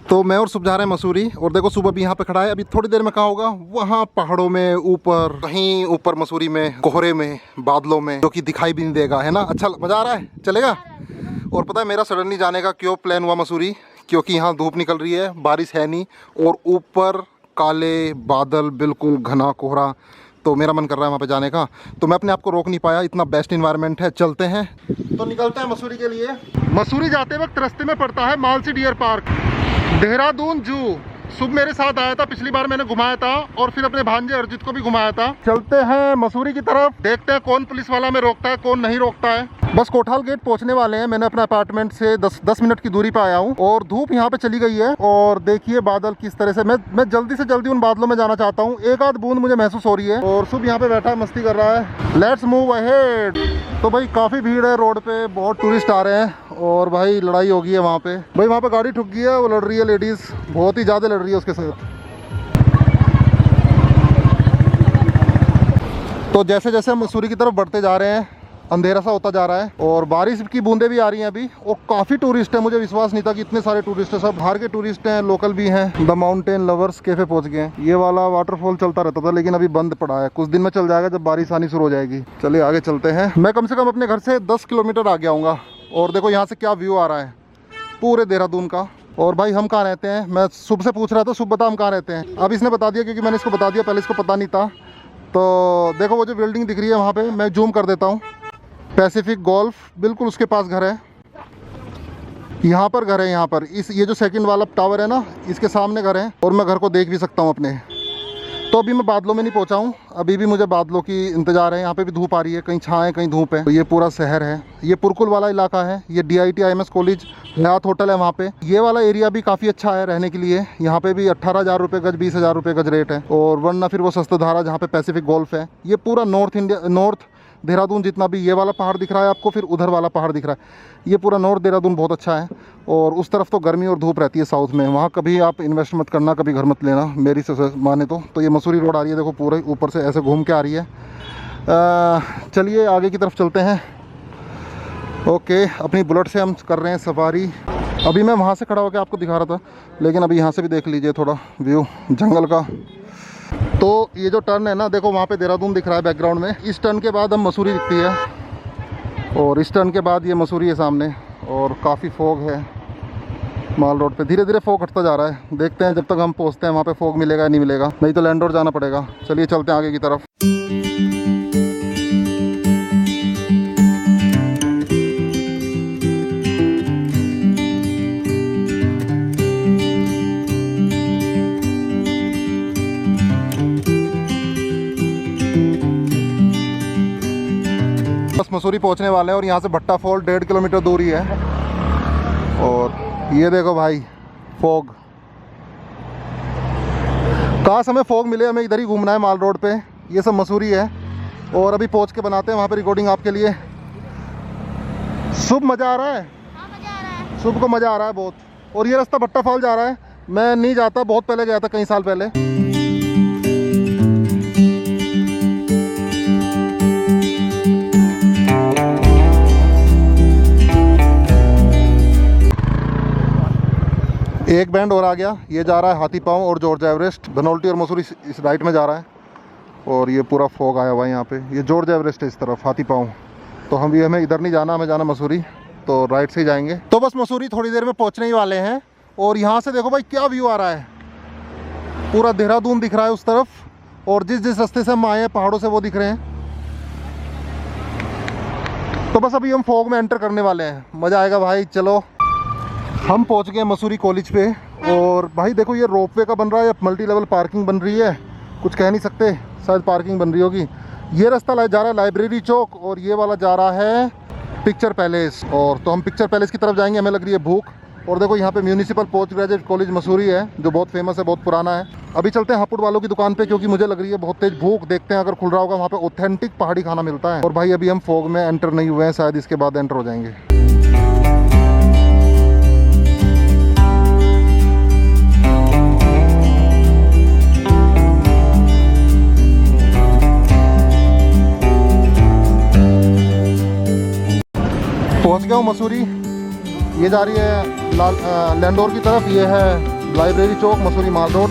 तो मैं और सुबह जा रहे हैं मसूरी, और देखो सुबह भी यहाँ पे खड़ा है। अभी थोड़ी देर में कहाँ होगा, वहाँ पहाड़ों में ऊपर, कहीं ऊपर मसूरी में, कोहरे में, बादलों में, जो कि दिखाई भी नहीं देगा, है ना। अच्छा मज़ा आ रहा है, चलेगा। और पता है मेरा सडनली जाने का क्यों प्लान हुआ मसूरी, क्योंकि यहाँ धूप निकल रही है, बारिश है नहीं, और ऊपर काले बादल, बिल्कुल घना कोहरा। तो मेरा मन कर रहा है वहाँ पे जाने का, तो मैं अपने आप को रोक नहीं पाया। इतना बेस्ट इन्वायरमेंट है, चलते हैं। तो निकलते हैं मसूरी के लिए। मसूरी जाते वक्त रास्ते में पड़ता है मालसी डियर पार्क, देहरादून जू। शुभ मेरे साथ आया था, पिछली बार मैंने घुमाया था, और फिर अपने भांजे अर्जित को भी घुमाया था। चलते हैं मसूरी की तरफ, देखते हैं कौन पुलिस वाला में रोकता है, कौन नहीं रोकता है। बस कोठाल गेट पहुंचने वाले हैं। मैंने अपने अपार्टमेंट से 10 मिनट की दूरी पे आया हूं, और धूप यहाँ पे चली गई है। और देखिए बादल किस तरह से, मैं जल्दी से जल्दी उन बादलों में जाना चाहता हूँ। एक आध बूंद मुझे महसूस हो रही है, और शुभ यहाँ पे बैठा है, मस्ती कर रहा है। Let's move ahead. तो भाई काफ़ी भीड़ है रोड पे, बहुत टूरिस्ट आ रहे हैं, और भाई लड़ाई हो गई है वहाँ पे। भाई वहाँ पे गाड़ी ठुक गई है, वो लड़ रही है लेडीज़, बहुत ही ज़्यादा लड़ रही है उसके साथ। तो जैसे जैसे हम मसूरी की तरफ बढ़ते जा रहे हैं, अंधेरा सा होता जा रहा है, और बारिश की बूंदें भी आ रही हैं अभी। और काफ़ी टूरिस्ट है, मुझे विश्वास नहीं था कि इतने सारे टूरिस्ट हैं। सब बाहर के टूरिस्ट हैं, लोकल भी हैं। द माउंटेन लवर्स कैफे पहुंच गए हैं। ये वाला वाटरफॉल चलता रहता था, लेकिन अभी बंद पड़ा है। कुछ दिन में चल जाएगा जब बारिश आनी शुरू हो जाएगी। चलिए आगे चलते हैं। मैं कम से कम अपने घर से 10 किलोमीटर आगे आऊँगा, और देखो यहाँ से क्या व्यू आ रहा है पूरे देहरादून का। और भाई हम कहाँ रहते हैं, मैं सुबह से पूछ रहा था, सुबह बता हम कहाँ रहते हैं। अब इसने बता दिया, क्योंकि मैंने इसको बता दिया, पहले इसको पता नहीं था। तो देखो वो जो बिल्डिंग दिख रही है वहाँ पे, मैं जूम कर देता हूँ, पैसिफिक गोल्फ, बिल्कुल उसके पास घर है। यहाँ पर घर है, यहाँ पर ये जो सेकंड वाला टावर है ना, इसके सामने घर है, और मैं घर को देख भी सकता हूँ अपने। तो अभी मैं बादलों में नहीं पहुँचा हूँ, अभी भी मुझे बादलों की इंतज़ार है। यहाँ पे भी धूप आ रही है, कहीं छाँव है कहीं धूप है। तो ये पूरा शहर है, ये पुरकुल वाला इलाका है। ये DIT IMS college Hyatt hotel है वहाँ पे। ये वाला एरिया भी काफ़ी अच्छा है रहने के लिए। यहाँ पे भी 18,000 रुपये गज, 20,000 रुपये गज रेट है। और वरना फिर वो सस्तधारा जहाँ पे पैसिफिक गोल्फ है। ये पूरा नॉर्थ देहरादून जितना भी, ये वाला पहाड़ दिख रहा है आपको, फिर उधर वाला पहाड़ दिख रहा है, ये पूरा नॉर्थ देहरादून बहुत अच्छा है। और उस तरफ तो गर्मी और धूप रहती है साउथ में, वहाँ कभी आप इन्वेस्ट मत करना, कभी घर मत लेना मेरी से माने तो। ये मसूरी रोड आ रही है, देखो पूरे ऊपर से ऐसे घूम के आ रही है। चलिए आगे की तरफ चलते हैं। ओके, अपनी बुलेट से हम कर रहे हैं सवारी। अभी मैं वहाँ से खड़ा होकर आपको दिखा रहा था, लेकिन अभी यहाँ से भी देख लीजिए थोड़ा व्यू जंगल का। तो ये जो टर्न है ना, देखो वहाँ पे देहरादून दिख रहा है बैकग्राउंड में। इस टर्न के बाद हम मसूरी दिखती है, और इस टर्न के बाद ये मसूरी है सामने। और काफ़ी फॉग है माल रोड पे, धीरे धीरे फॉग हटता जा रहा है। देखते हैं जब तक हम पहुँचते हैं वहाँ पे फॉग मिलेगा या नहीं मिलेगा, नहीं तो लैंडोर जाना पड़ेगा। चलिए चलते हैं आगे की तरफ। बस मसूरी पहुंचने वाले हैं, और यहाँ से भट्टा फॉल 1.5 किलोमीटर दूरी है। और ये देखो भाई फॉग, काश हमें फॉग मिले, हमें इधर ही घूमना है माल रोड पे। ये सब मसूरी है, और अभी पहुंच के बनाते हैं वहाँ पे रिकॉर्डिंग आपके लिए। शुभ मज़ा आ रहा है? हाँ, मज़ा आ रहा है। शुभ को मज़ा आ रहा है बहुत। और ये रास्ता भट्टा फॉल जा रहा है, मैं नहीं जाता, बहुत पहले गया था, कई साल पहले। एक बैंड और आ गया, ये जा रहा है हाथी पाँव और जॉर्ज एवरेस्ट। धनौल्टी और मसूरी इस राइट में जा रहा है, और ये पूरा फॉग आया हुआ है यहाँ पे। ये जॉर्ज एवरेस्ट है इस तरफ, हाथी पाँव। तो हमें इधर नहीं जाना, हमें जाना मसूरी, तो राइट से ही जाएंगे। तो बस मसूरी थोड़ी देर में पहुँचने ही वाले हैं। और यहाँ से देखो भाई क्या व्यू आ रहा है, पूरा देहरादून दिख रहा है उस तरफ, और जिस रास्ते से हम आए हैं पहाड़ों से वो दिख रहे हैं। तो बस अभी हम फॉग में एंटर करने वाले हैं, मज़ा आएगा भाई। चलो हम पहुंच गए मसूरी कॉलेज पे। और भाई देखो ये रोपवे का बन रहा है या मल्टी लेवल पार्किंग बन रही है, कुछ कह नहीं सकते, शायद पार्किंग बन रही होगी। ये रास्ता जा रहा है लाइब्रेरी चौक, और ये वाला जा रहा है पिक्चर पैलेस। और तो हम पिक्चर पैलेस की तरफ जाएंगे, हमें लग रही है भूख। और देखो यहाँ पे municipal post graduate college Mussoorie है, जो बहुत फेमस है, बहुत पुराना है। अभी चलते हैं हापुड़ वालों की दुकान पे, क्योंकि मुझे लग रही है बहुत तेज भूख। देखते हैं अगर खुल रहा होगा, वहाँ पे ऑथेंटिक पहाड़ी खाना मिलता है। और भाई अभी हम फॉग में एंटर नहीं हुए हैं, शायद इसके बाद एंटर हो जाएंगे। पहुंच गया हूँ मसूरी। ये जा रही है लैंडोर की तरफ, ये है लाइब्रेरी चौक, मसूरी माल रोड।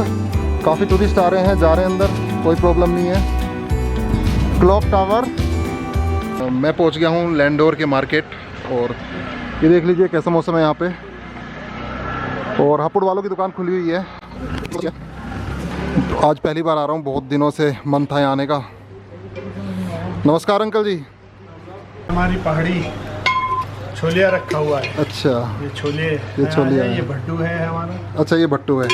काफ़ी टूरिस्ट आ रहे हैं, जा रहे हैं अंदर, कोई प्रॉब्लम नहीं है। Clock tower. मैं पहुंच गया हूं लैंडोर के मार्केट, और ये देख लीजिए कैसा मौसम है यहाँ पे। और हापुड़ वालों की दुकान खुली हुई है। तो आज पहली बार आ रहा हूँ, बहुत दिनों से मन था यहाँ आने का। नमस्कार अंकल जी। हमारी पहाड़ी छोलिया रखा हुआ है। अच्छा, ये छोले, ये छोलिया ये है। भट्टू है हमारा। अच्छा, ये भट्टू है।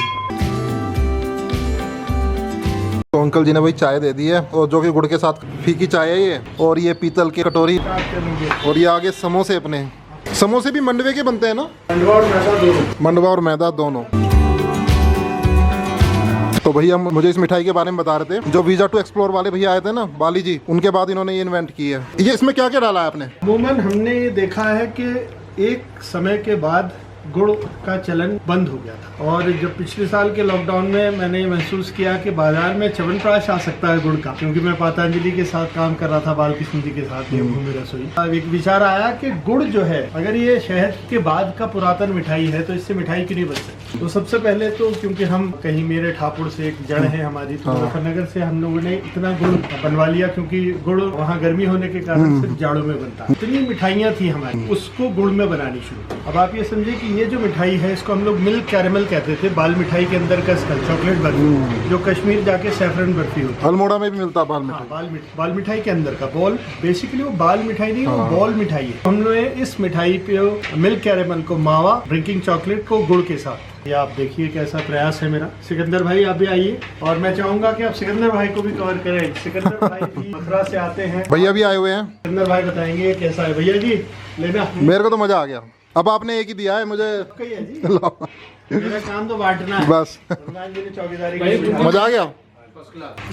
तो अंकल जी ने वही चाय दे दी है, और जो कि गुड़ के साथ फीकी चाय है ये, और ये पीतल की कटोरी, और ये आगे समोसे। अपने समोसे भी मंडवे के बनते हैं ना? मंडवा और मैदा दोनों। मंडवा और मैदा दोनों। तो भैया मुझे इस मिठाई के बारे में बता रहे थे, जो वीज़ा टू एक्सप्लोर वाले भैया आए थे ना, बाली जी, उनके बाद इन्होंने ये इन्वेंट की है। ये इसमें क्या क्या डाला है आपने? अमूमन हमने ये देखा है कि एक समय के बाद गुड़ का चलन बंद हो गया था, और जब पिछले साल के लॉकडाउन में मैंने महसूस किया कि बाजार में च्यवनप्राश आ सकता है गुड़ का, क्योंकि मैं पतंजलि के साथ काम कर रहा था, बालकृष्ण जी के साथ देवभूमि रसोई। अब एक विचार आया कि गुड़ जो है, अगर ये शहद के बाद का पुरातन मिठाई है तो इससे मिठाई क्यों नहीं बन सकती। तो सबसे पहले तो क्योंकि हम कहीं मेरे ठापुर से एक जड़ है हमारी, तो मुजफ्फरनगर से हम लोगों ने इतना गुड़ बनवा लिया, क्योंकि गुड़ वहाँ गर्मी होने के कारण सिर्फ जाड़ों में बनता है। इतनी मिठाइयाँ थी हमारी, उसको गुड़ में बनानी शुरू की। अब आप ये समझे कि ये जो मिठाई है, इसको हम लोग मिल्क कैरेमल कहते थे। बाल मिठाई के अंदर का चॉकलेट बर्फी, जो कश्मीर जाके सैफरन बर्फी होती है। अल्मोड़ा में भी मिलता है बाल मिठाई। बाल मिठाई के अंदर का बॉल, बेसिकली वो बाल मिठाई नहीं, वो बॉल मिठाई है। हमने इस मिठाई पे मिल्क कैरेमल को, मावा ड्रिंकिंग चॉकलेट को गुड़ के साथ। ये आप देखिए कैसा प्रयास है मेरा। सिकंदर भाई आप भी आइए, और मैं चाहूंगा कि आप सिकंदर भाई को भी कवर करें। सिकंदर भाई भी मथुरा से आते हैं। भैया भी आए हुए हैं। सिकंदर भाई बताएंगे कैसा है। भैया जी लेना। मेरे को तो मजा आ गया। अब आपने एक ही दिया है मुझे। कही है जी, मेरा काम तो बांटना है बस। भगवान जी ने चौकीदारी की। मजा आ गया।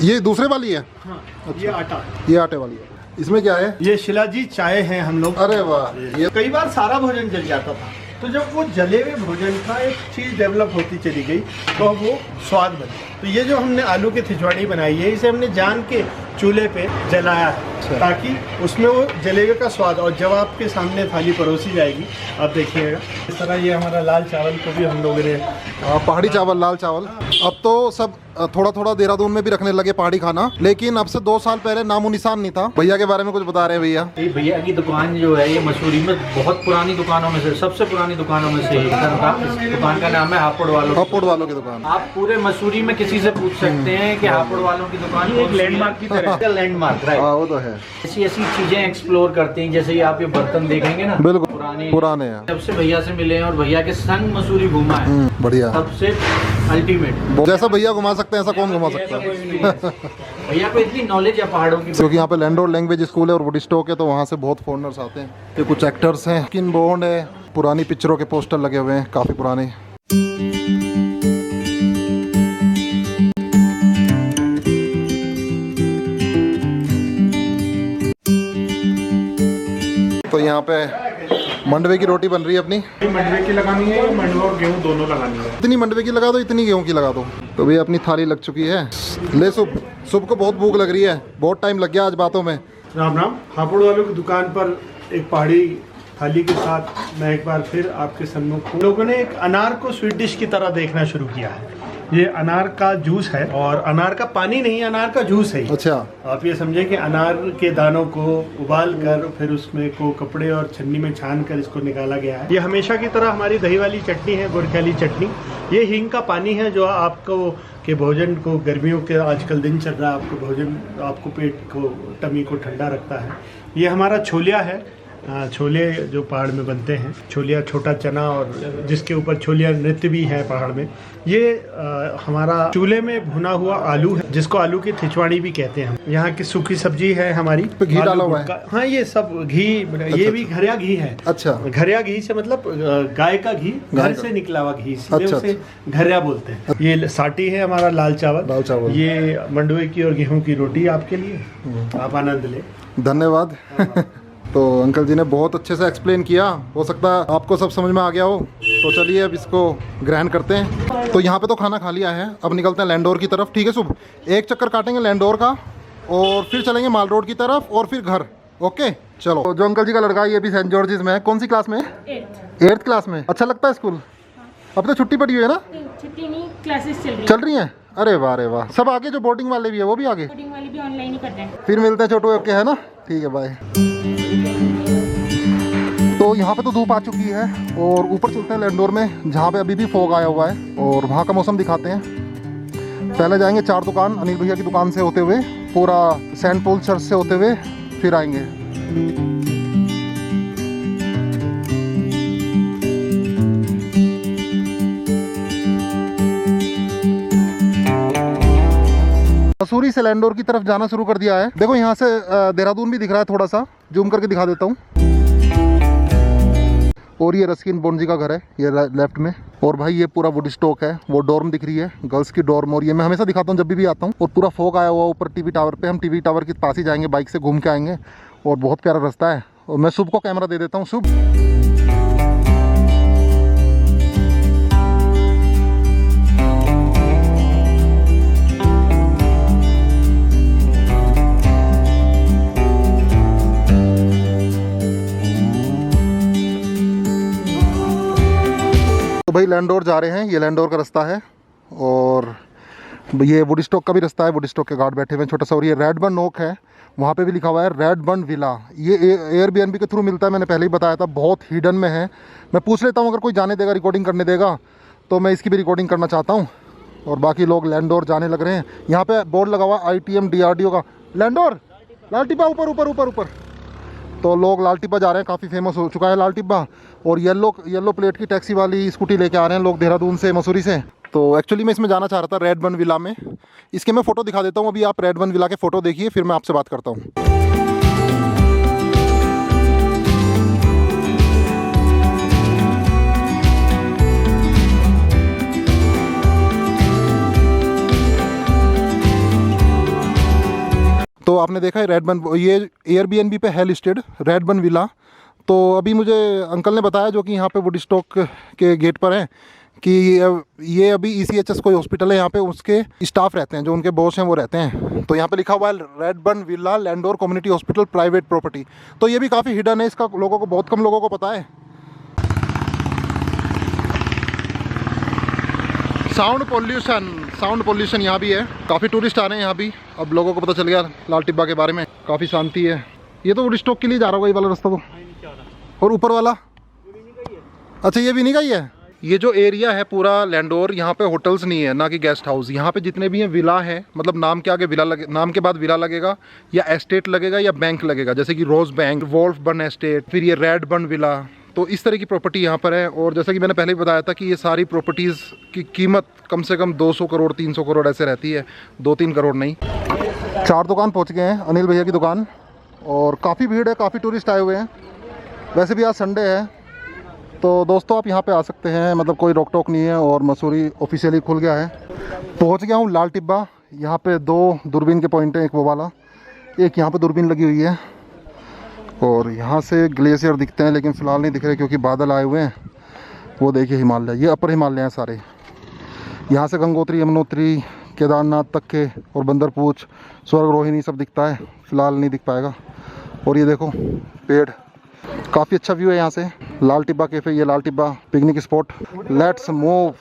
ये दूसरे वाली है? हाँ, ये आटा, ये आटे वाली है। इसमें क्या है? ये शिलाजी चाय है हम लोग। अरे वाह। ये कई बार सारा भोजन जल जाता था, तो जब वो जले हुए भोजन का एक चीज डेवलप होती चली गई, तो वो स्वाद बनी। तो ये जो हमने आलू की थिचवाड़ी बनाई है, इसे हमने जान के चूल्हे पे जलाया है, ताकि उसमें वो जलेबे का स्वाद, और जब आपके सामने थाली परोसी जाएगी आप देखिएगा इस तरह। ये हमारा लाल चावल को भी हम लोगों ने, पहाड़ी चावल, लाल चावल। अब तो सब थोड़ा थोड़ा देहरादून में भी रखने लगे पहाड़ी खाना, लेकिन अब से 2 साल पहले नामो निशान नहीं था। भैया के बारे में कुछ बता रहे हैं भैया? भैया की दुकान जो है, ये मसूरी में बहुत पुरानी दुकानों में से, सबसे पुरानी दुकानों में से एक है। दुकान का नाम है हापुड़ वालों। हापुड़ वालों की दुकान। आप पूरे मसूरी में किसी से पूछ सकते हैं कि हापुड़ वालों की दुकान एक लैंडमार्क की तरह है। Landmark, right. हाँ, वो तो है। ऐसी ऐसी चीजें एक्सप्लोर करते हैं, जैसे ये आप ये बर्तन देखेंगे ना, बिल्कुल पुराने हैं। जब से भैया से मिले हैं और भैया के संग मसूरी घूमा है, बढ़िया। सबसे अल्टीमेट। जैसा भैया घुमा सकते हैं, ऐसा कौन घुमा सकता है? भैया को इतनी नॉलेज है पहाड़ों की। क्योंकि यहाँ पे लैंडोर लैंग्वेज स्कूल है और वुडस्टॉक है, तो वहाँ से बहुत फॉरेनर्स आते हैं। ये कुछ एक्टर्स हैं, किन बॉन्ड है, पुरानी पिक्चरों के पोस्टर लगे हुए हैं, काफ़ी पुराने। तो यहाँ पे मंडवे की रोटी बन रही है अपनी। मंडवे की लगानी है, मंडवा और गेहूँ दोनों लगानी है। इतनी मंडवे की लगा दो, इतनी गेहूं की लगा दो। तो भैया अपनी थाली लग चुकी है। ले सुबह को बहुत भूख लग रही है, बहुत टाइम लग गया आज बातों में। राम राम। हापुड़ वालों की दुकान पर एक पहाड़ी थाली के साथ मैं एक बार फिर आपके सम्मुख हूं। लोगों ने एक अनार को स्वीट डिश की तरह देखना शुरू किया है। ये अनार का जूस है, और अनार का पानी नहीं, अनार का जूस है। अच्छा। आप ये समझे कि अनार के दानों को उबाल कर फिर उसमें को कपड़े और छन्नी में छान कर इसको निकाला गया है। ये हमेशा की तरह हमारी दही वाली चटनी है, गुड़ वाली चटनी। ये हींग का पानी है, जो आपको के भोजन को, गर्मियों के आजकल दिन चल रहा है, आपको भोजन, आपको पेट को, टमी को ठंडा रखता है। ये हमारा छोलिया है, छोले जो पहाड़ में बनते हैं, छोलिया छोटा चना, और जिसके ऊपर छोलिया नृत्य भी है पहाड़ में। ये हमारा चूल्हे में भुना हुआ आलू है, जिसको आलू की थिचवाड़ी भी कहते हैं। यहाँ की सूखी सब्जी है हमारी, घी डाला हुआ है। हाँ, ये सब घी, ये भी घरिया घी है। अच्छा। घरिया घी से मतलब गाय का घी, घर से निकला हुआ घी, इसलिए उसे घरिया बोलते हैं। ये साटी है हमारा लाल चावल। ये मंडवे की और गेहूं की रोटी आपके लिए, आप आनंद ले। धन्यवाद। तो अंकल जी ने बहुत अच्छे से एक्सप्लेन किया, हो सकता है आपको सब समझ में आ गया हो। तो चलिए अब इसको ग्रहण करते हैं। तो यहाँ पे तो खाना खा लिया है, अब निकलते हैं लैंडोर की तरफ। ठीक है सुब, एक चक्कर काटेंगे लैंडोर का, और फिर चलेंगे माल रोड की तरफ, और फिर घर। ओके चलो। तो जो अंकल जी का लड़का है, ये भी सेंट जॉर्जिस में है। कौन सी क्लास में? 8th क्लास में। अच्छा लगता है स्कूल? अब तो छुट्टी पड़ी हुई है ना? छुट्टी नहीं, क्लासेस चल रही हैं। अरे वाह, सब आगे, जो बोर्डिंग वाले भी है वो भी आगे। कोडिंग वाले भी ऑनलाइन ही कर रहे हैं। फिर मिलते हैं छोटू, ओके है ना? ठीक है, बाय। तो यहाँ पे तो धूप आ चुकी है और ऊपर चलते हैं लैंडोर में, जहाँ पे अभी भी फॉग आया हुआ है, और वहाँ का मौसम दिखाते हैं। पहले जाएंगे 4 दुकान, अनिल भैया की दुकान से होते हुए, पूरा सेंट पॉल चर्च से होते हुए फिर आएंगे। मसूरी से लैंडोर की तरफ जाना शुरू कर दिया है। देखो यहाँ से देहरादून भी दिख रहा है, थोड़ा सा जूम करके दिखा देता हूँ। और ये रस्किन बोंजी का घर है, ये लेफ्ट में। और भाई ये पूरा वुड स्टॉक है, वो डॉर्म दिख रही है, गर्ल्स की डॉर्म। और ये मैं हमेशा दिखाता हूँ जब भी आता हूँ। और पूरा फॉग आया हुआ ऊपर टीवी टावर पे, हम टीवी टावर के पास ही जाएंगे, बाइक से घूम के आएंगे। और बहुत प्यारा रास्ता है। और मैं शुभ को कैमरा दे देता हूँ। शुभ, तो भाई लैंडोर जा रहे हैं, ये लैंडोर का रास्ता है। और ये वुड स्टॉक का भी रास्ता है, वुड स्टॉक के गार्ड बैठे हुए हैं छोटा सा। और ये रेडबर्न नोक है, वहाँ पे भी लिखा हुआ है रेडबर्न विला। ये एयरबीएनबी के थ्रू मिलता है, मैंने पहले ही बताया था, बहुत हिडन में है। मैं पूछ लेता हूँ, अगर कोई जाने देगा, रिकॉर्डिंग करने देगा, तो मैं इसकी भी रिकॉर्डिंग करना चाहता हूँ। और बाकी लोग लैंडोर जाने लग रहे हैं। यहाँ पे बोर्ड लगा हुआ ITM DRDO का, लैंडोर लाल टिब्बा, ऊपर ऊपर ऊपर ऊपर। तो लोग लाल टिब्बा जा रहे हैं, काफ़ी फेमस हो चुका है लाल टिब्बा। और येलो प्लेट की टैक्सी वाली स्कूटी लेके आ रहे हैं लोग देहरादून से, मसूरी से। तो एक्चुअली मैं इसमें जाना चाह रहा था, रेडबर्न विला में। इसके मैं फ़ोटो दिखा देता हूँ, अभी आप रेडबर्न विला के फ़ोटो देखिए, फिर मैं आपसे बात करता हूँ। तो आपने देखा है रेडबर्न, ये एयरबीएनबी पे है लिस्टेड रेडबर्न विला। तो अभी मुझे अंकल ने बताया, जो कि यहाँ पे वुड स्टॉक के गेट पर हैं, कि ये अभी ECHS कोई हॉस्पिटल है यहाँ पे, उसके स्टाफ रहते हैं, जो उनके बॉस हैं वो रहते हैं। तो यहाँ पे लिखा हुआ है Redburn villa Landour community hospital private property. तो ये भी काफ़ी हिडन है, इसका लोगों को, बहुत कम लोगों को पता है। साउंड पोल्यूशन यहाँ भी है, काफ़ी टूरिस्ट आ रहे हैं यहाँ भी। अब लोगों को पता चल गया लाल टिब्बा के बारे में, काफ़ी शांति है। ये तो वुड स्टॉक के लिए जा रहा होगा ये वाला रास्ता तो। और ऊपर वाला, अच्छा ये भी नहीं गई है। ये जो एरिया है पूरा लैंडोर, यहाँ पे होटल्स नहीं है, ना कि गेस्ट हाउस। यहाँ पे जितने भी हैं विला है, मतलब नाम के आगे विला लगे, नाम के बाद विला लगेगा, या एस्टेट लगेगा, या बैंक लगेगा, जैसे कि रोज बैंक, वोल्फबर्न एस्टेट, फिर ये रेडबर्न विला। तो इस तरह की प्रॉपर्टी यहाँ पर है। और जैसा कि मैंने पहले भी बताया था कि ये सारी प्रॉपर्टीज़ की कीमत कम से कम 200 करोड़ 300 करोड़ ऐसे रहती है, 2-3 करोड़ नहीं। 4 दुकान पहुँच गए हैं, अनिल भैया की दुकान। और काफ़ी भीड़ है, काफ़ी टूरिस्ट आए हुए हैं। वैसे भी आज संडे है, तो दोस्तों आप यहाँ पे आ सकते हैं, मतलब कोई रोक टोक नहीं है। और मसूरी ऑफिशियली खुल गया है। पहुँच गया हूँ लाल टिब्बा। यहाँ पे 2 दूरबीन के पॉइंट हैं, एक वो वाला, एक यहाँ पे दूरबीन लगी हुई है। और यहाँ से ग्लेशियर दिखते हैं, लेकिन फ़िलहाल नहीं दिख रहे क्योंकि बादल आए हुए हैं। वो देखिए हिमालय, ये अपर हिमालय हैं सारे। यहाँ से गंगोत्री, यमुनोत्री, केदारनाथ तक के, और बंदरपूछ, स्वर्ग रोहिणी सब दिखता है। फ़िलहाल नहीं दिख पाएगा। और ये देखो पेड़, काफ़ी अच्छा व्यू है यहाँ से। लाल टिब्बा कैफ़े, ये Lal Tibba picnic spot. Let's move.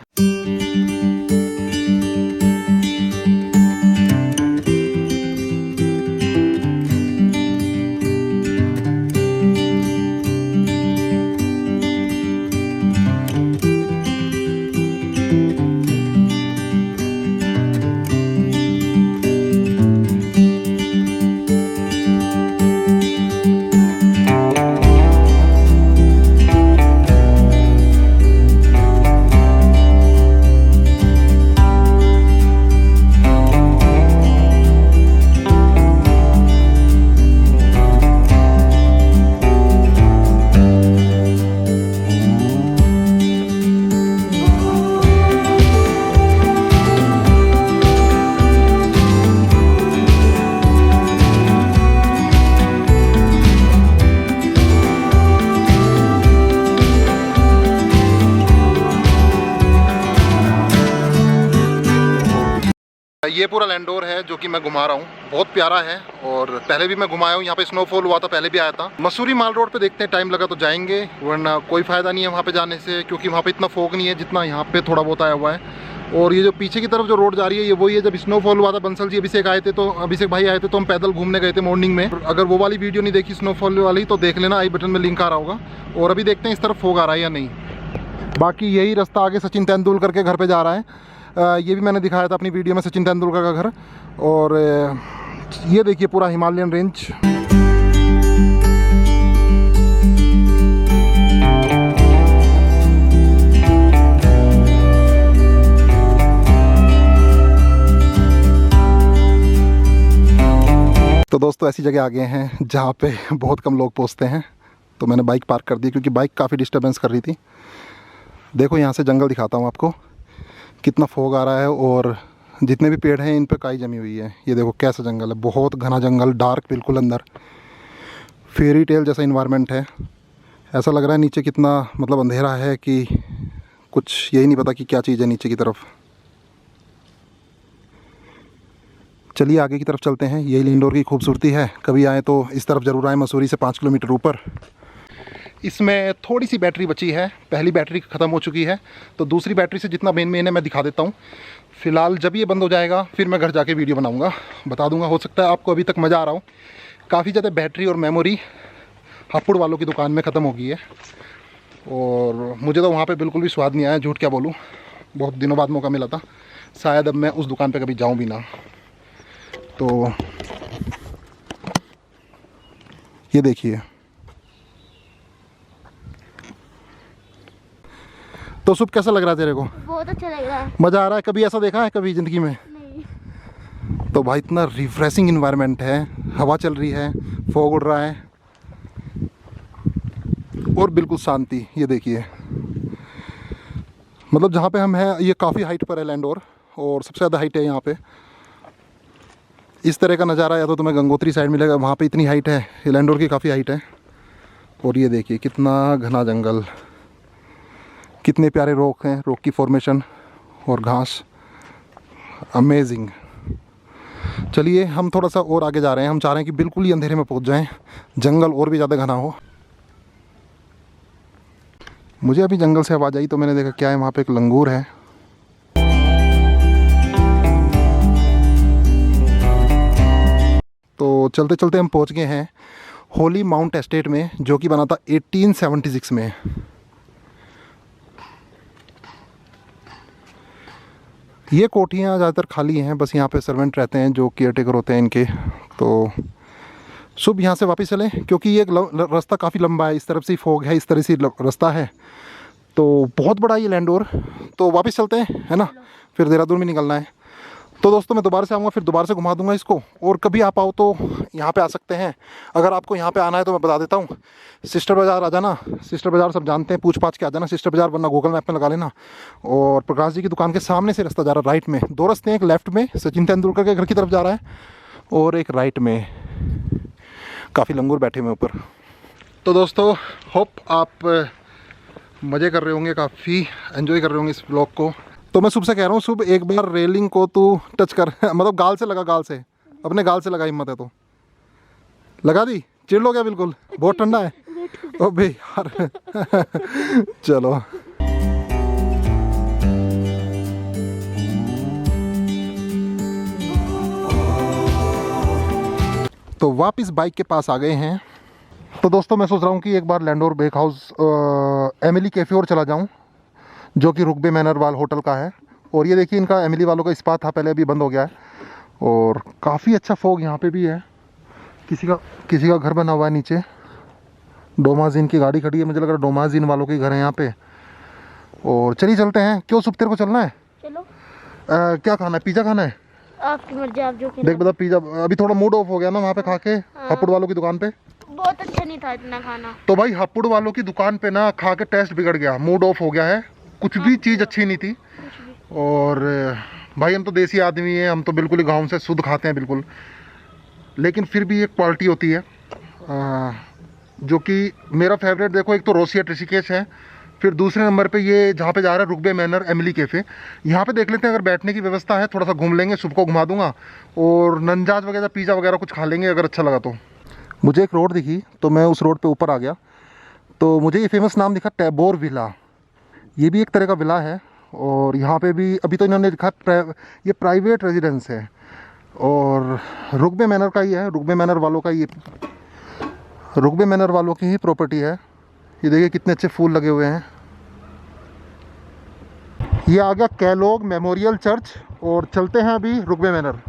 ये पूरा लैंडोर है जो कि मैं घुमा रहा हूँ, बहुत प्यारा है और पहले भी मैं घुमाया हूँ। यहाँ पे स्नोफॉल हुआ था, पहले भी आया था। मसूरी माल रोड पे देखते हैं, टाइम लगा तो जाएंगे, वरना कोई फ़ायदा नहीं है वहाँ पे जाने से, क्योंकि वहाँ पे इतना फॉग नहीं है जितना यहाँ पे थोड़ा बहुत आया हुआ है। और ये जो पीछे की तरफ जो रोड जा रही है ये वही है, जब स्नोफॉल हुआ था बंसल जी अभिषेक आए थे, तो अभिषेक भाई आए थे तो हम पैदल घूमने गए थे मॉर्निंग में। अगर वो वाली वीडियो नहीं देखी स्नोफॉल वाली तो देख लेना, आई बटन में लिंक आ रहा होगा। और अभी देखते हैं इस तरफ फॉग आ रहा है या नहीं। बाकी यही रास्ता आगे सचिन तेंदुलकर के घर पे जा रहा है। ये भी मैंने दिखाया था अपनी वीडियो में, सचिन तेंदुलकर का घर। और ये देखिए पूरा हिमालयन रेंज। तो दोस्तों ऐसी जगह आ गए हैं जहाँ पे बहुत कम लोग पहुँचते हैं, तो मैंने बाइक पार्क कर दी क्योंकि बाइक काफ़ी डिस्टर्बेंस कर रही थी। देखो यहाँ से जंगल दिखाता हूँ आपको, कितना फॉग आ रहा है और जितने भी पेड़ हैं इन पे काई जमी हुई है। ये देखो कैसा जंगल है, बहुत घना जंगल, डार्क बिल्कुल अंदर, फेरी टेल जैसा इन्वायरमेंट है। ऐसा लग रहा है नीचे कितना मतलब अंधेरा है कि कुछ यही नहीं पता कि क्या चीज़ है नीचे की तरफ। चलिए आगे की तरफ चलते हैं, यही लिंडोर की खूबसूरती है। कभी आए तो इस तरफ ज़रूर आए, मसूरी से 5 किलोमीटर ऊपर। इसमें थोड़ी सी बैटरी बची है, पहली बैटरी ख़त्म हो चुकी है, तो दूसरी बैटरी से जितना मेन है मैं दिखा देता हूँ। फ़िलहाल जब ये बंद हो जाएगा फिर मैं घर जाके वीडियो बनाऊँगा, बता दूँगा। हो सकता है आपको अभी तक मज़ा आ रहा हो। काफ़ी ज़्यादा बैटरी और मेमोरी हापुड़ वालों की दुकान में ख़त्म हो गई है और मुझे तो वहाँ पर बिल्कुल भी स्वाद नहीं आया, झूठ क्या बोलूँ। बहुत दिनों बाद मौका मिला था, शायद अब मैं उस दुकान पर कभी जाऊँ भी ना। तो ये देखिए, तो सुबह कैसा लग रहा है तेरे को? बहुत अच्छा लग रहा है। मज़ा आ रहा है? कभी ऐसा देखा है कभी ज़िंदगी में? नहीं। तो भाई इतना रिफ्रेशिंग इन्वायरमेंट है, हवा चल रही है, फॉग उड़ रहा है और बिल्कुल शांति। ये देखिए, मतलब जहाँ पे हम हैं ये काफ़ी हाइट पर है लैंडोर, और सबसे ज़्यादा हाइट है यहाँ पे। इस तरह का नज़ारा या तो तुम्हें गंगोत्री साइड मिलेगा, वहाँ पे इतनी हाइट है, ये लैंडोर की काफ़ी हाइट है। और ये देखिए कितना घना जंगल, कितने प्यारे रोक हैं, रोक की फॉर्मेशन और घास, अमेजिंग। चलिए हम थोड़ा सा और आगे जा रहे हैं, हम चाह रहे हैं कि बिल्कुल ही अंधेरे में पहुंच जाएं, जंगल और भी ज़्यादा घना हो। मुझे अभी जंगल से आवाज़ आई तो मैंने देखा क्या है, वहाँ पे एक लंगूर है। तो चलते चलते हम पहुँच गए हैं होली माउंट एस्टेट में, जो कि बना था 1876 में। ये कोठियाँ ज़्यादातर खाली हैं, बस यहाँ पे सर्वेंट रहते हैं जो केयरटेकर होते हैं इनके। तो सुबह यहाँ से वापस चलें क्योंकि ये रास्ता काफ़ी लंबा है, इस तरफ से फॉग है, इस तरह से रास्ता है, तो बहुत बड़ा ये लैंडोर। तो वापस चलते हैं, है ना, फिर देहरादून में निकलना है। तो दोस्तों मैं दोबारा से आऊँगा, फिर दोबारा से घुमा दूँगा इसको। और कभी आप आओ तो यहाँ पे आ सकते हैं। अगर आपको यहाँ पे आना है तो मैं बता देता हूँ, सिस्टर बाज़ार आ जाना। सिस्टर बाज़ार सब जानते हैं, पूछ पाछ के आ जाना सिस्टर बाज़ार, वरना गूगल मैप में लगा लेना। और प्रकाश जी की दुकान के सामने से रास्ता जा रहा है, राइट में 2 रास्ते हैं, एक लेफ़्ट में सचिन तेंदुलकर के घर की तरफ जा रहा है और एक राइट में। काफ़ी लंगूर बैठे हुए ऊपर। तो दोस्तों होप आप मज़े कर रहे होंगे, काफ़ी एंजॉय कर रहे होंगे इस ब्लॉग को। तो मैं सुबह से कह रहा हूँ, सुबह एक बार रेलिंग को तू टच कर मतलब गाल से लगा, गाल से, अपने गाल से लगा, हिम्मत है तो लगा दी। चिल्ड हो गया बिल्कुल, बहुत ठंडा है ओ भाई यार चलो तो वापस बाइक के पास आ गए हैं। तो दोस्तों मैं सोच रहा हूँ कि एक बार Landour bake house Emily café और चला जाऊँ, जो कि रुकबे मैनर वाल होटल का है। और ये देखिए इनका एमिली वालों का स्पा था पहले, अभी बंद हो गया है। और काफ़ी अच्छा फॉग यहाँ पे भी है, किसी का घर बना हुआ है नीचे। डोमाजीन की गाड़ी खड़ी है, मुझे लग रहा है डोमाजीन वालों के घर है यहाँ पे। और चलिए चलते हैं। क्यों सुबह तेरे को चलना है? चलो। क्या खाना है? पिज़्ज़ा खाना है? आपकी मर्जी, आप जो देख बता, पिज़्ज़ा अभी थोड़ा मूड ऑफ हो गया ना वहाँ पे खा के, हापुड़ वालों की दुकान पे। बहुत अच्छा नहीं था इतना खाना। तो भाई हापुड़ वालों की दुकान पे ना खा के टेस्ट बिगड़ गया, मूड ऑफ हो गया है, कुछ भी चीज़ अच्छी नहीं थी। और भाई हम तो देसी आदमी हैं, हम तो बिल्कुल ही गाँव से शुद्ध खाते हैं बिल्कुल, लेकिन फिर भी एक क्वालिटी होती है जो कि मेरा फेवरेट। देखो एक तो रोसिया ऋषिकेश है, फिर दूसरे नंबर पे ये जहाँ पे जा रहा है रुकबे मैनर एमिली कैफ़े, यहाँ पे देख लेते हैं अगर बैठने की व्यवस्था है, थोड़ा सा घूम लेंगे, सुबह को घुमा दूंगा और नंजाज वगैरह पिज़्ज़ा वगैरह कुछ खा लेंगे अगर अच्छा लगा तो। मुझे एक रोड दिखी तो मैं उस रोड पे ऊपर आ गया, तो मुझे ये फेमस नाम दिखा टैबोर विला। ये भी एक तरह का विला है और यहाँ पे भी अभी तो इन्होंने लिखा ये प्राइवेट रेजिडेंस है और रुकबे मैनर का ही है, रुकबे मैनर वालों का, ये रुकबे मैनर वालों की ही प्रॉपर्टी है। ये देखिए कितने अच्छे फूल लगे हुए हैं। ये आ गया कैलोग मेमोरियल चर्च और चलते हैं अभी रुकबे मैनर।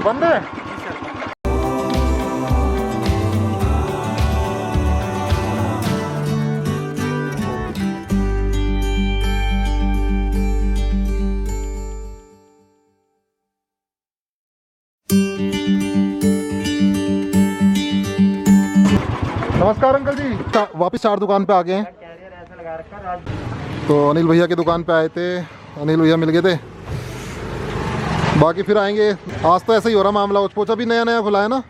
बंद है। नमस्कार अंकल जी, वापस चार दुकान पे आ गए हैं। तो अनिल भैया की दुकान पे आए थे, अनिल भैया मिल गए थे, बाकी फिर आएंगे। आज तो ऐसा ही हो रहा मामला, उच पोचा भी नया नया खुला है ना।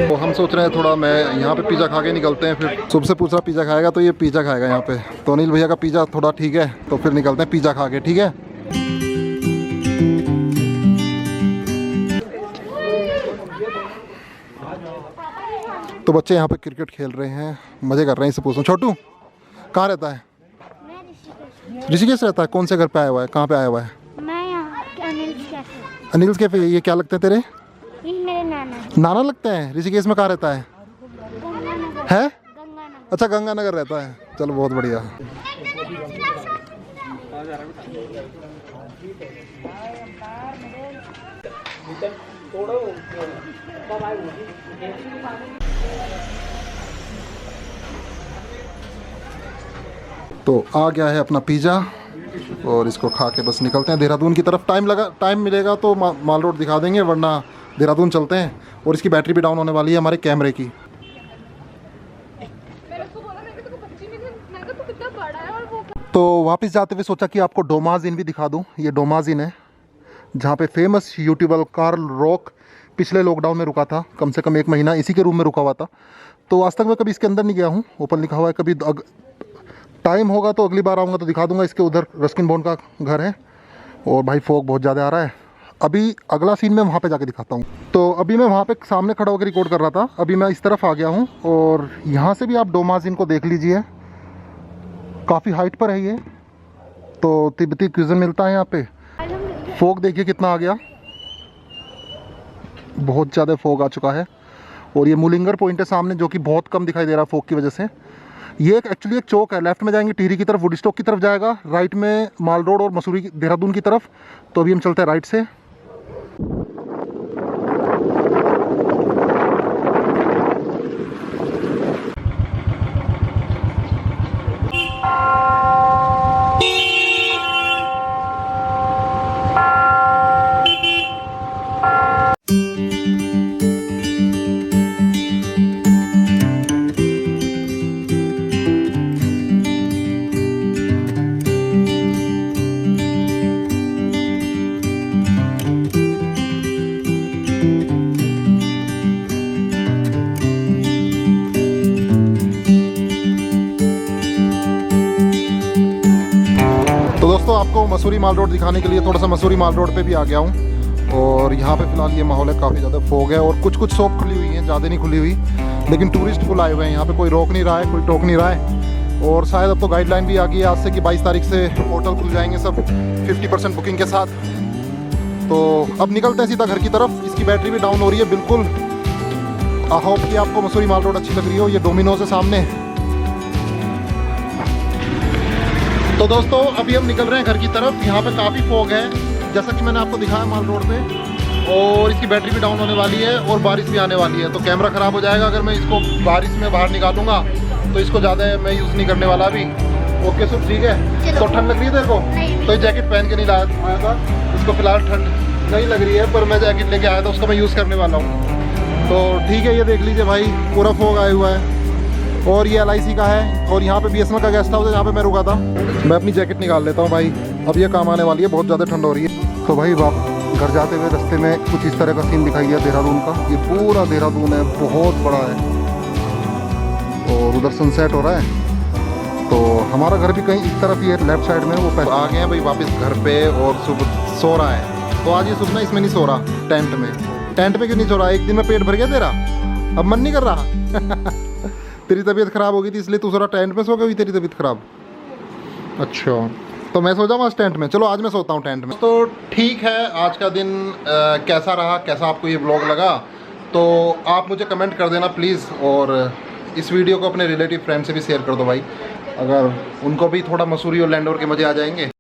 तो हम सोच रहे हैं थोड़ा मैं यहाँ पे पिज़्ज़ा खा के निकलते हैं, फिर सुबह से पूछ रहा पिज़्ज़ा खाएगा तो ये पिज़्ज़ा खाएगा यहाँ पे। तो अनिल भैया का पिज़्ज़ा थोड़ा ठीक है, तो फिर निकलते हैं पिज़्ज़ा खा के, ठीक है। तो बच्चे यहाँ पे क्रिकेट खेल रहे हैं, मज़े कर रहे हैं। इससे पूछूं छोटू कहाँ रहता है? ऋषिकेश रहता है। कौन से घर पे आया हुआ है, कहाँ पे आया हुआ है? मैं यहाँ अनिल्स कैफे। अनिल्स कैफे। ये क्या लगते हैं तेरे? ये मेरे नाना नाना लगते हैं। ऋषिकेश में कहाँ रहता है? है? गंगानगर। अच्छा गंगानगर रहता है, चलो बहुत बढ़िया। तो आ गया है अपना पिज़्ज़ा और इसको खा के बस निकलते हैं देहरादून की तरफ। टाइम मिलेगा तो माल रोड दिखा देंगे, वरना देहरादून चलते हैं। और इसकी बैटरी भी डाउन होने वाली है हमारे कैमरे की। तो वापस जाते हुए सोचा कि आपको डोमाज इन भी दिखा दूं। ये डोमाज इन है जहाँ पे फेमस यूट्यूबर कार्ल रॉक पिछले लॉकडाउन में रुका था, कम से कम 1 महीना इसी के रूम में रुका हुआ था। तो आज तक मैं कभी इसके अंदर नहीं गया हूँ, ओपन लिखा हुआ है। कभी टाइम होगा तो अगली बार आऊँगा तो दिखा दूंगा। इसके उधर रस्किन बॉन्ड का घर है और भाई फॉग बहुत ज़्यादा आ रहा है। अभी अगला सीन मैं वहाँ पे जाके दिखाता हूँ। तो अभी मैं वहाँ पे सामने खड़ा होकर रिकॉर्ड कर रहा था, अभी मैं इस तरफ आ गया हूँ और यहाँ से भी आप डोमाज इन को देख लीजिए, काफ़ी हाइट पर है ये। तो तिब्बती क्यूज़न मिलता है यहाँ पे। फॉग देखिए कितना आ गया, बहुत ज़्यादा फॉग आ चुका है। और ये मुलिंगर पॉइंट है सामने, जो कि बहुत कम दिखाई दे रहा है फॉग की वजह से। ये एक्चुअली एक चौक है, लेफ्ट में जाएंगे टिहरी की तरफ, वुडस्टॉक की तरफ जाएगा, राइट में माल रोड और मसूरी देहरादून की तरफ। तो अभी हम चलते हैं राइट से। तो दोस्तों आपको मसूरी माल रोड दिखाने के लिए थोड़ा सा मसूरी माल रोड पे भी आ गया हूँ। और यहाँ पे फ़िलहाल ये माहौल है, काफ़ी ज़्यादा फॉग है और कुछ शॉप खुली हुई हैं, ज़्यादा नहीं खुली हुई, लेकिन टूरिस्ट फुल आए हुए हैं। यहाँ पे कोई रोक नहीं रहा है, कोई टोक नहीं रहा है। और शायद अब तो गाइडलाइन भी आ गई है आज से कि 22 तारीख से होटल खुल जाएंगे सब 50% बुकिंग के साथ। तो अब निकलते हैं सीधा घर की तरफ। इसकी बैटरी भी डाउन हो रही है बिल्कुल। आई होप कि आपको मसूरी माल रोड अच्छी लग रही हो। ये डोमिनोज है सामने। तो दोस्तों अभी हम निकल रहे हैं घर की तरफ। यहाँ पे काफ़ी फॉग है, जैसा कि मैंने आपको दिखाया माल रोड पे। और इसकी बैटरी भी डाउन होने वाली है और बारिश भी आने वाली है, तो कैमरा ख़राब हो जाएगा अगर मैं इसको बारिश में बाहर निकालूंगा। तो इसको ज़्यादा मैं यूज़ नहीं करने वाला अभी। ओके सर, ठीक है। तो ठंड लग रही है तेरे को? तो ये जैकेट पहन के नहीं आया था, इसको फिलहाल ठंड नहीं लग रही है, पर मैं जैकेट लेके आया था, उसको मैं यूज़ करने वाला हूँ। तो ठीक है, ये देख लीजिए भाई, पूरा फॉग आया हुआ है और ये LIC का है, और यहाँ पे BSNL का गेस्ट हाउस है जहाँ पे मैं रुका था। मैं अपनी जैकेट निकाल लेता हूँ भाई, अब ये काम आने वाली है, बहुत ज़्यादा ठंड हो रही है। तो भाई घर जाते हुए रास्ते में कुछ इस तरह का सीन दिखाई दिया देहरादून का। ये पूरा देहरादून है, बहुत बड़ा है, और उधर सनसेट हो रहा है। तो हमारा घर भी कहीं इस तरफ ही है, लेफ्ट साइड में। वो आ गए हैं भाई वापस घर पे, और सुबह सो रहा है। तो आज ये सुबह इसमें नहीं सो रहा, टेंट में। टेंट में क्यों नहीं सो रहा? एक दिन में पेट भर गया तेरा, अब मन नहीं कर रहा? तेरी तबीयत ख़राब हो गई थी इसलिए तू सो रहा, टेंट में सो गई तेरी तबीयत ख़राब। अच्छा, तो मैं सो जाऊँ आज टेंट में? चलो आज मैं सोता हूँ टेंट में। तो ठीक है, आज का दिन कैसा रहा, कैसा आपको ये ब्लॉग लगा, तो आप मुझे कमेंट कर देना प्लीज़। और इस वीडियो को अपने रिलेटिव फ्रेंड से भी शेयर कर दो भाई, अगर उनको भी थोड़ा मसूरी और लैंडोर के मज़े आ जाएंगे